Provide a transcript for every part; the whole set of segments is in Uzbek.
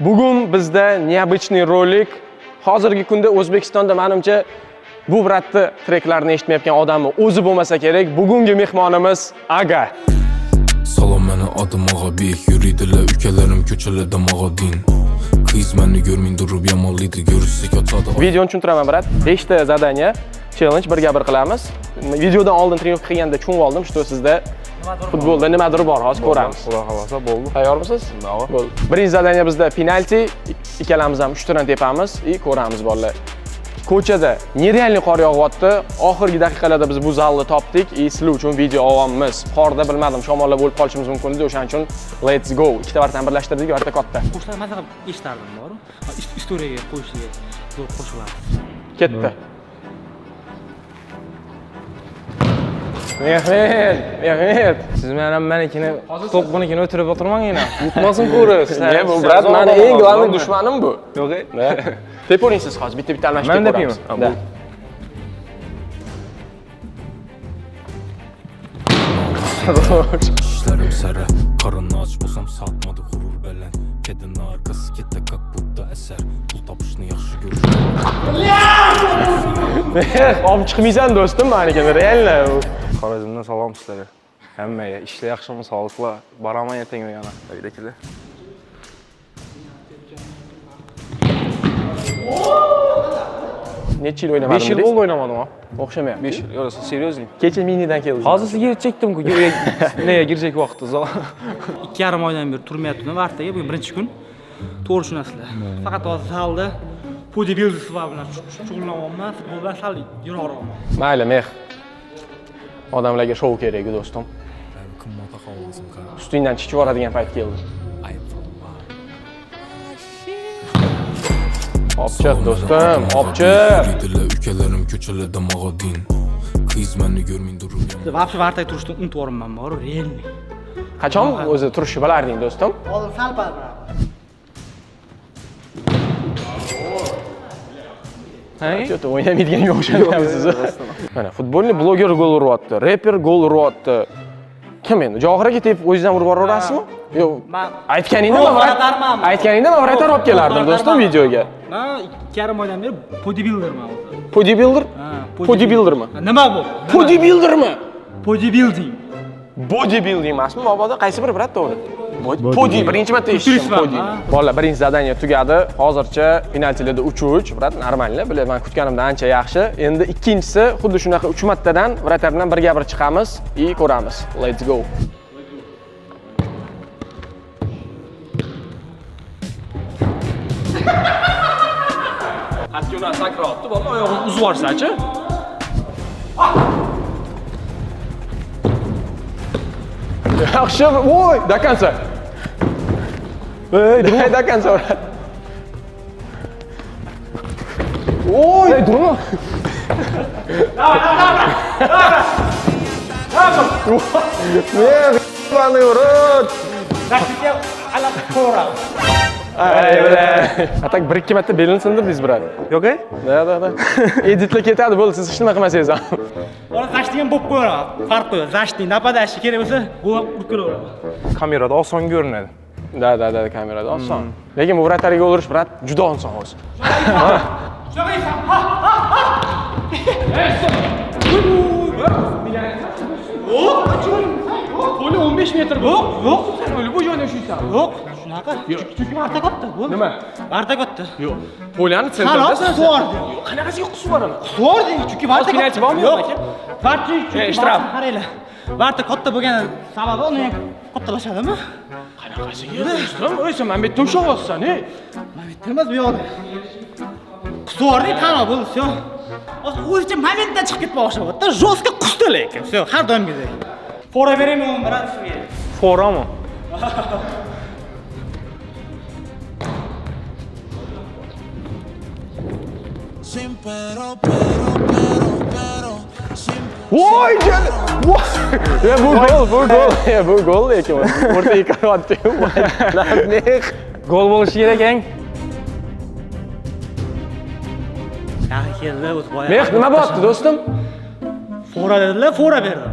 Bugun bizda необычный rolik. Hozirgi kunda O'zbekistonda menimcha bu bratni treklarni eshitmayotgan odamni o'zi bo'lmasa kerak. Bugungi mehmonimiz Aga. Salom meni adım Agabek, yürüdüler ülkelerim köçelerde magadin. Kız beni görmeyin durup yamalıydı, görüşsek açadı. Videoni tushuntiraman brat. 5 ta zadaniya, challenge birga bir qilamiz. Videodan oldin trening qilganda tushunib oldim, что sizda futbolda nimadir bor, hozir ko'ramiz. Xudo xolasa bo'ldi. Tayyormisiz? Bo'ldi. Birinchi zadaniya bizda penalti, ikkalamiz ham 3 tadan tepamiz, ko'ramiz bolalar. Ko'chada nerealniy qor yog'yapti. Oxirgi daqiqalarda biz bu zalni topdik. Sizlar uchun video olyapmiz. Qorda bilmadim, shamollar bo'lib qolishimiz mumkin edi. O'shaning uchun let's go. Ikkita vartani birlashtirdik, varta katta. Qo'shlar maza qilib eshitardim, bor-ku. Istoriyaga qo'yishga zo'r qo'shiladi. Ketdi. Mehmet. Siz menam menikini to'qbunikini o'tirib o'tirmangina. Yutmasin ko'rish. Bu brat meni eng glавный dushmanim bu. Yo'q-e? Teping siz hozir bitta almashtirib Men tepayman. Da. İşlerim sere, karını aç bulsam satmadı gurur belen. Kedinin arkası kette kak butta eser. Pul tapışını yaxşı görür. Olib chiqmaysan do'stim menikini, reально. Xorazmdan salom sizlarga. Hammaga ishlar yaxshimi, sog'liqlar. Boraman ertaga yana. Uydagilar. Necha yil o'ynamadim? 5 yil bo'ldi o'ynamadim ha. O'xshamayapti. 5 yil. Yo'q, seriously. Kecha minidan keldim. Hozir sizga yetishdim ku. Nega girecek vaqti zal. 2,5 oydan beri turmayaptim vartaga. Bugun birinchi kun. To'g'ri tushunasizlar. Faqat hozir zalda bodybuilder va bilan shug'ullanyapman. Futboldan sal yiroqroqman. Mayli, meh. Odamlarga shou kerak, do'stim. Kımmata kalmasın kara. Ustingdan chiqib yuboradigan payt keldi. Ayıp falan. Opchiq do'stim, opchiq. Yürüdüler ülkelerim köçelerde magadin. Kız beni görmeyin durup yamalıydı. Vaqti vartaga turishni unutib yuborman, bor-ku, real. Qachon o'zi turishni bilarding, do'stim? Hozir sal pal. Cho'ta o'ynamaydiganga o'xshamayapsiz. Mana futbolni bloger gol uryapti, reper gol uryapti. Kim endi? Johir aka tepib o'zingizdan urib yuborasizmi? Yo'q. Aytganingda men vratор olib kelardim do'stim videoga. Men 2,5 oydan beri bodybuilderman. Bodybuilder? Bodybuildermi? Nima bu? Bodybuildermi? Bodybuilding. Bodybuilding emasmi? Mabodo qaysi biri brat to'g'ri? Body birinchi marta eshitdim body. Bolalar birinchi zadaniya tugadi. Hozircha penaltilarda 3-3, brat, normalniy. Bular men kutganimdan ancha yaxshi. Endi ikkinchisi xuddi shunaqa 3 martadan vratор bilan birga bir chiqamiz, ko'ramiz. Let's go. Hatto ular sakrayapti, bola oyog'ini uzib yuborsa-chi. Yaxshi, voy, до конца. Ey, до конца. Oy, durma. Давай. Урод. Atak 1-2 marta belini sindirdingiz, brat. Yo'q-e? Da. Editlar ketadi, bo'ldi, siz hech nima qilmasangiz ham. Ora zashtiga bo'lib qo'yaman. Farq qo'yadi. Zashti napadashi kerak bo'lsa, gol urib kelaveradi. Kamerada oson ko'rinadi. Da, kamerada oson. Lekin bu vratariga urish, brat, juda oson o'zi. Poli 15 metr bu. Yo'q, sen o'lib bu joyda yashaysan. Yo'q, shunaqa. Chunki varta katta, bo'ldi. Nima? Varta katta. Yo'q. Poliyani sentrda sen. Suvordi. Qanaqasiga qusvoradi? Suvordi, chunki varta katta. Penalti bormi yo'q aka? Varta chunki ishtirab. qaranglar. Varta katta bo'lgani sababi uni kattalashadimi? Qanaqasiga do'stim? O'ysa men bitta ushlayapsan, ey. Men bitta emas, bu yoqda. Suvordi tana bo'ldi, всё. O'zicha momentdan chiqib ketib boshlayapti. Жестко qusdi lekin. Всё, har doimgidek. Fora beraymi, brat, sizga? Forami? Voy, can. Ya bu gol lekin. O'rta yıkayapti. Narnix. Gol bo'lishi kerak eng. Yaxshi keldi, o'z boya. Meh, nima bo'pti do'stim? Fora dedilar, fora berdim.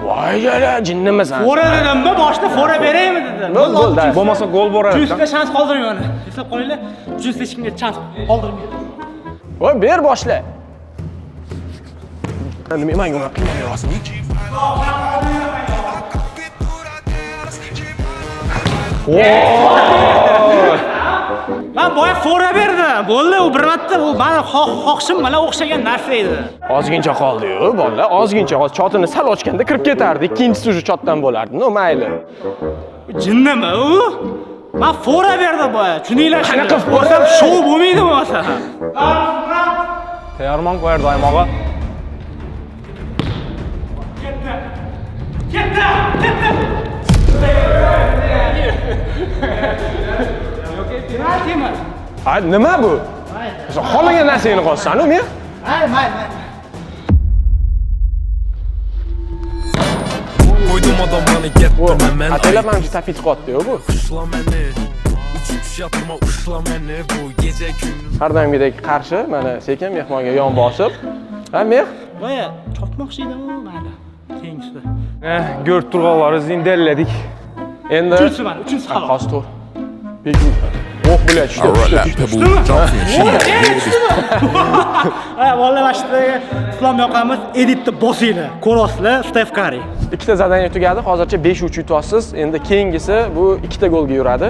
Voy jala, jinnimisan? Fora dedimmi? Boshda fora beraymi dedim. Bo'ldi. Bo'lmasa gol boradi. 100 ta shans qoldirmayman. Eslab qolinglar. 100 ta hech kimga shans qoldirmayman. Voy, ber boshla. Nima menga uni qilmayapsan? Men boya fora berdim. Bo'ldi, u bir marta u meni xohishim bilan o'xshagan narsa edi. Ozgincha qoldi-yu, bolalar, ozgincha. Hozir chotini sal ochganda kirib ketardi. Ikkinchisi уже chotdan bo'lardi. No, mayli. Jinnimi u? Men fora berdim boya. Tushuninglar. Qanaqa fora? Bo'lsam shou bo'lmaydi bo'lsa. Tayyorman qo'yar doim og'a. Ha, nima bu? Sen xohlagan narsangni qolsan-ku, men? Mayli. Qo'ydim odamlarni kettirma men. Ataylab mana shu tapit qotdi-yu bu. Ushla meni. Uchish yopirma ushla meni bu gece kunduz. Har doimgidek qarshi, mana sekin mehmonga yon bosib. Ha, meh. Boya chopmoqchi edim-ku, mayli. Keyingisida. Ko'rib turganlaringizni indelledik. Endi Uchinchisi mana, uchinchisi xalos. hozir to'g'ri. Bek. Oh, bilan tushdi. Ha, bolalar vaqtida islom yoqamiz, editni bosinglar. Ko'rasizlar, Stef Kari. Ikkita zadaniya tugadi. Hozircha 5-3 yutyapsiz. Endi keyingisi bu ikkita golga yuradi.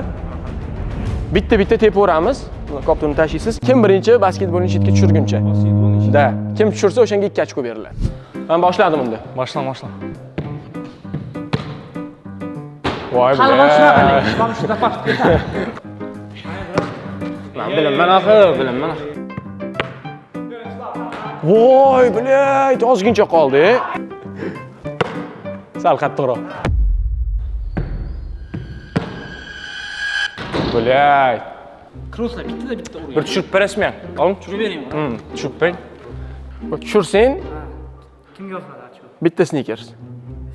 Bitta tepaveramiz. Koptonni tashlaysiz. Kim birinchi basketbolni chetga tushirguncha. Da. Kim tushirsa o'shanga 2 ochko beriladi. Men boshladim unda. Boshla. Voy Hali bilan. boshlamadik. Mana shu zapas ketadi. Bilaman axir. Voy bilan, ozgincha qoldi. Sal qattiqroq. Bilan. Kroslar bitta urgan. Bir tushirib berasizmi? Olim Tushirib beraymi? tushirib bering. Tushirsang Kimga yozadi? bitta sneakers.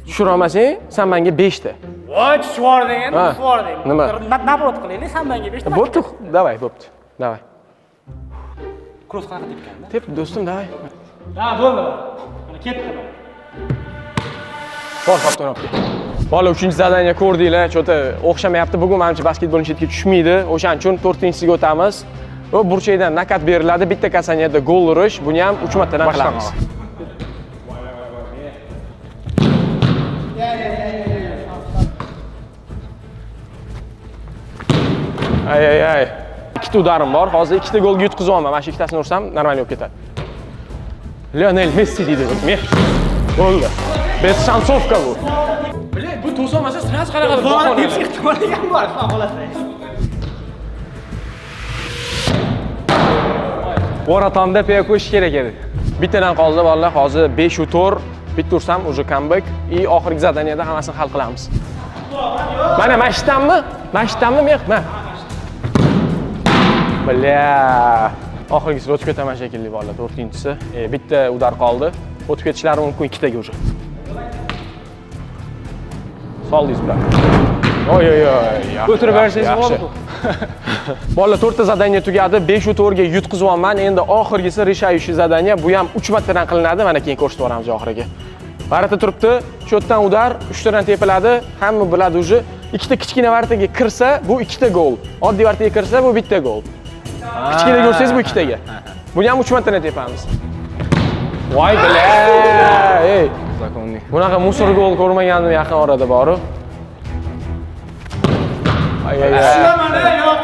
Tushira olmasang, sen menga 5 ta. Voy, tushvording endi, Ha. tushvording. Nima? Nabrot qilaylik, sen menga 5 ta. Bo'pti, davay, bo'pti. Davay. Kros qanaqa tepganda? Tep, do'stim, davay. Ha, bo'ldi. Mana ketdi. Bor qopdan olib kel. Bola 3-zadaniya ko'rdinglar, cho'ta o'xshamayapti. Bugun menimcha basketbolni chetga tushmaydi. O'shaning uchun 4-siga o'tamiz. Va burchakdan nakat beriladi. Bitta kasaniyada gol urish, buni ham 3 martadan qilamiz. Ay. Ikkita udarim bor. Hozir ikkita golga yutqizyapman. Mana shu ikkitasini ursam, normal bo'lib ketadi. Lionel Messi deydi bu. Bo'ldi. Bez shansovka bu. Bilet, bu to'solmasa sraz qanaqa Bola tepsi ehtimoli ham bor, xohlasangiz. Voratamda paya qo'yish kerak edi. Bittadan qoldi bolalar. Hozir 5-4. Bitta ursam, уже comeback. И oxirgi zadaniyada hammasini hal qilamiz. Mana mashtammi? Mashtammi men? Mana. Bля. Oxirgisi o'tib ketaman shekilli bolalar, 4-inchisi. Bitta udar qoldi. O'tib ketishlari mumkin ikkitaga уже. Soldingiz bilan. Oy. O'tirib bersangiz bo'ladi. Bolalar 4 ta zadaniya tugadi. 5-4 ga yutqizyapman. Endi oxirgisi решающий zadaniya. Bu ham 3 martadan qilinadi. Mana keyin ko'rsatib boramiz oxiriga. Varata turibdi. Shu yerdan udar, 3 tadan tepiladi. Hamma biladi уже. Ikkita kichkina varataga kirsa, bu ikkita gol. Oddiy varataga kirsa, bu bitta gol. Kichkina ko'rsangiz bu ikkitaga. Buni ham 3 martadan tepamiz. Voy bilan. Ey, Zakonniy. bunaqa musor gol ko'rmagandim yaqin orada boru. Ay. Mana yo'q,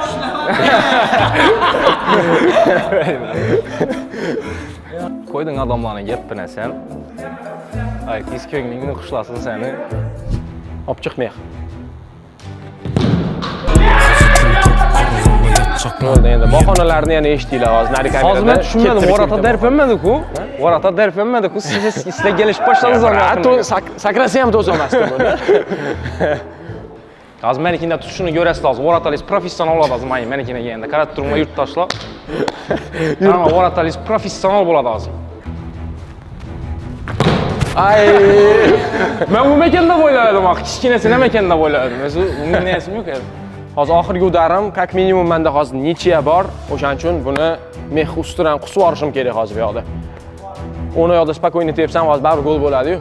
Qo'yding odamlarni gapini sen. Ay, tis ko'nglingni xushlasin seni. Olib chiq meh. Bo'ldi endi bahonalarni yana eshitdinglar hozir nari kamerada. Hozir men tushunmadim, Vorata derpemedi-ku. Vorata derpemedi-ku. Siz sizlar kelishib boshladingiz Hatto sakrasa ham to'solmasdi buni. Hozir menikidan tutishini ko'rasiz hozir. Voratalingiz professional bo'ladi hozir menikina endi. Qarab turma yurtdoshlar. Hamma Voratalingiz professional bo'ladi hozir. Ay. Men u mekanda o'yladim, kichkinasi nima ekanda o'yladim. O'zi uning narsasi yo'q edi. Hozir oxirgi udarim, как minimum menda hozir necha bor. O'shaning uchun buni meh ustidan qusib olishim kerak hozir bu yoqda. Uni yoqda spokойно tepsam hozir baribir gol bo'ladi-yu.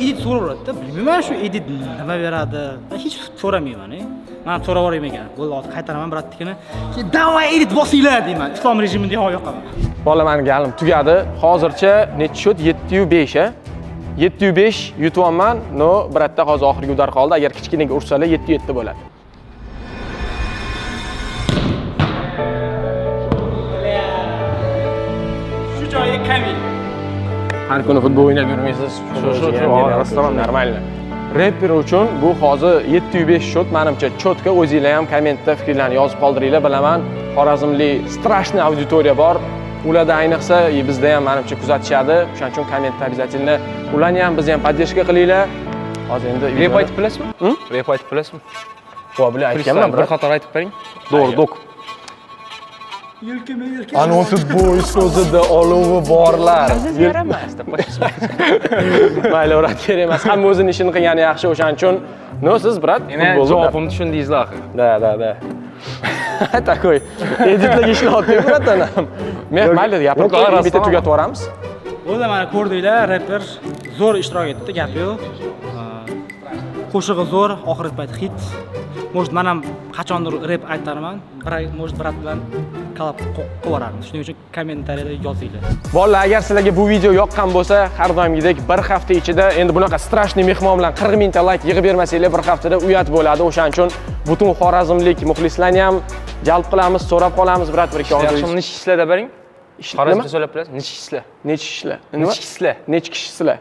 edit so'raveradi-da. Bilmayman shu edit nima beradi. Hech so'ramayman. Men so'raverayim ekan. Bo'ldi, hozir qaytaraman bratnikini. Davay edit bosinglar deyman. Islom rejimida yoqaman. Bola, meni galim tugadi. Hozircha necha shot? 705 a. 705 yutyapman. No, bratda hozir oxirgi udar qoldi. Agar kichkinaga ursalar 707 bo'ladi. Shu joyga kaming. Har kuni futbol o'ynab yurmaysiz. Shu, rastaman normalniy. Rapper uchun bu hozir 705 shot menimcha cho'tka. O'zingizlar ham kommentda fikrlarni yozib qoldiringlar. Bilaman, Xorazmlik strashniy auditoriya bor. Ularda ayniqsa bizda ham menimcha kuzatishadi. O'shaning uchun kommentda обязательно ularni ham bizni ham podдержка qilinglar. Hozir endi Rep aytib bilasizmi? Rep aytib bilasizmi? Xo'p, bilan aytganman, Bir qator aytib bering. To'g'ri, dok. Yelkama. Ana futbol so'zida olovi borlar. Yaramas deb Mayli, urat kerak emas. Hamma o'zining ishini qilgani yaxshi. O'shaning uchun, no, siz brat Meni javobimni tushundingizlar axir. Da. Takoy. Editlarga ishlayapti, bratdan. Men mayli, gapirib qo'ying, bitta tugatib yuboramiz. Bo'ldi, mana ko'rdinglar, rapper zo'r ishtirok etdi, gap yo'q. Qo'shig'i zo'r, oxirgi payt hit. Может, men ham qachondir rep aytarman. Может, brat bilan collab qilib yuboramiz. Shuning uchun kommentariyada yozinglar. Bolalar, agar sizlarga bu video yoqqan bo'lsa, har doimgidek bir hafta ichida endi bunaqa strashniy mehmon bilan 40 mingta like yig'ib bermasanglar, bir haftada uyat bo'ladi. O'shaning uchun butun xorazmlik muxlislarni ham jalb qilamiz, so'rab qolamiz, brat, bir ikki og'iz. Yaxshimi nish ishlarda bering? Nima? Xorazmcha so'lab bilasiz? Nish ishlar. Nechki ishlar? Nish ishlar. Nechki ishlar?